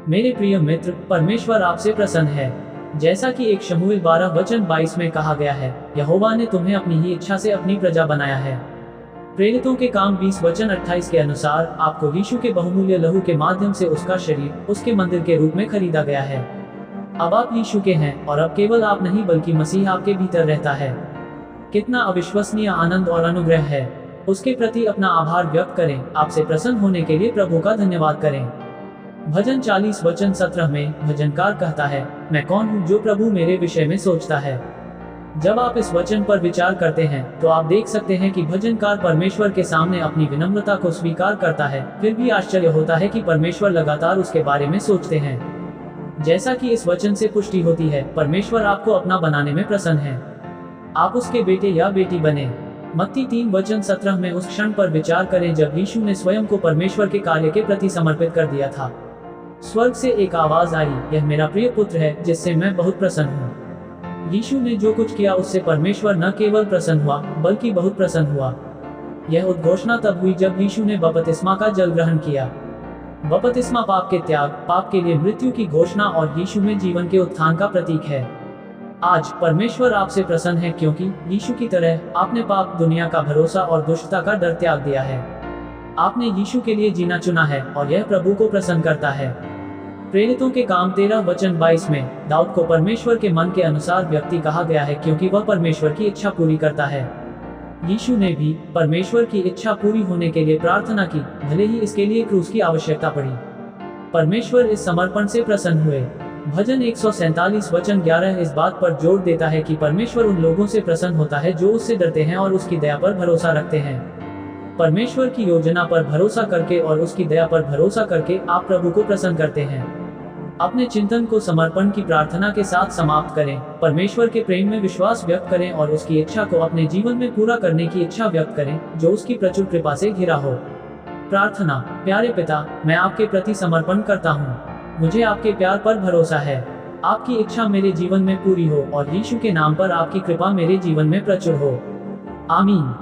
मेरे प्रिय मित्र, परमेश्वर आपसे प्रसन्न है। जैसा कि 1 शमूएल 12:22 में कहा गया है, यहोवा ने तुम्हें अपनी ही इच्छा से अपनी प्रजा बनाया है। प्रेरितों के काम 20:28 के अनुसार आपको यीशु के बहुमूल्य लहू के माध्यम से उसका शरीर, उसके मंदिर के रूप में खरीदा गया है। अब आप यीशु के हैं और अब केवल आप नहीं बल्कि मसीह आपके भीतर रहता है। कितना अविश्वसनीय आनंद और अनुग्रह है। उसके प्रति अपना आभार व्यक्त करें। आपसे प्रसन्न होने के लिए प्रभु का धन्यवाद करें। भजन 40:17 में भजनकार कहता है, मैं कौन हूँ जो प्रभु मेरे विषय में सोचता है। जब आप इस वचन पर विचार करते हैं तो आप देख सकते हैं कि भजनकार परमेश्वर के सामने अपनी विनम्रता को स्वीकार करता है। फिर भी आश्चर्य होता है कि परमेश्वर लगातार उसके बारे में सोचते हैं। जैसा कि इस वचन से पुष्टि होती है, परमेश्वर आपको अपना बनाने में प्रसन्न है। आप उसके बेटे या बेटी बने। मत्ती 3:17 में उस क्षण पर विचार करें जब यीशु ने स्वयं को परमेश्वर के कार्य के प्रति समर्पित कर दिया था। स्वर्ग से एक आवाज आई, यह मेरा प्रिय पुत्र है जिससे मैं बहुत प्रसन्न हूँ। यीशु ने जो कुछ किया उससे परमेश्वर न केवल प्रसन्न हुआ बल्कि बहुत प्रसन्न हुआ। यह उद्घोषणा तब हुई जब यीशु ने बपतिस्मा का जल ग्रहण किया। बपतिस्मा पाप के त्याग, पाप के लिए मृत्यु की घोषणा और यीशु में जीवन के उत्थान का प्रतीक है। आज परमेश्वर आपसे प्रसन्न है क्योंकि यीशु की तरह आपने पाप, दुनिया का भरोसा और दुष्टता का डर त्याग दिया है। आपने यीशु के लिए जीना चुना है और यह प्रभु को प्रसन्न करता है। प्रेरितों के काम 13:22 में दाऊद को परमेश्वर के मन के अनुसार व्यक्ति कहा गया है क्योंकि वह परमेश्वर की इच्छा पूरी करता है। यीशु ने भी परमेश्वर की इच्छा पूरी होने के लिए प्रार्थना की, भले ही इसके लिए क्रूस की आवश्यकता पड़ी। परमेश्वर इस समर्पण से प्रसन्न हुए। भजन 147:11 इस बात पर जोर देता है कि परमेश्वर उन लोगों से प्रसन्न होता है जो उससे डरते हैं और उसकी दया पर भरोसा रखते हैं। परमेश्वर की योजना पर भरोसा करके और उसकी दया पर भरोसा करके आप प्रभु को प्रसन्न करते हैं। अपने चिंतन को समर्पण की प्रार्थना के साथ समाप्त करें। परमेश्वर के प्रेम में विश्वास व्यक्त करें और उसकी इच्छा को अपने जीवन में पूरा करने की इच्छा व्यक्त करें जो उसकी प्रचुर कृपा से घिरा हो। प्रार्थना। प्यारे पिता, मैं आपके प्रति समर्पण करता हूँ। मुझे आपके प्यार पर भरोसा है। आपकी इच्छा मेरे जीवन में पूरी हो और यीशु के नाम पर आपकी कृपा मेरे जीवन में प्रचुर हो। आमीन।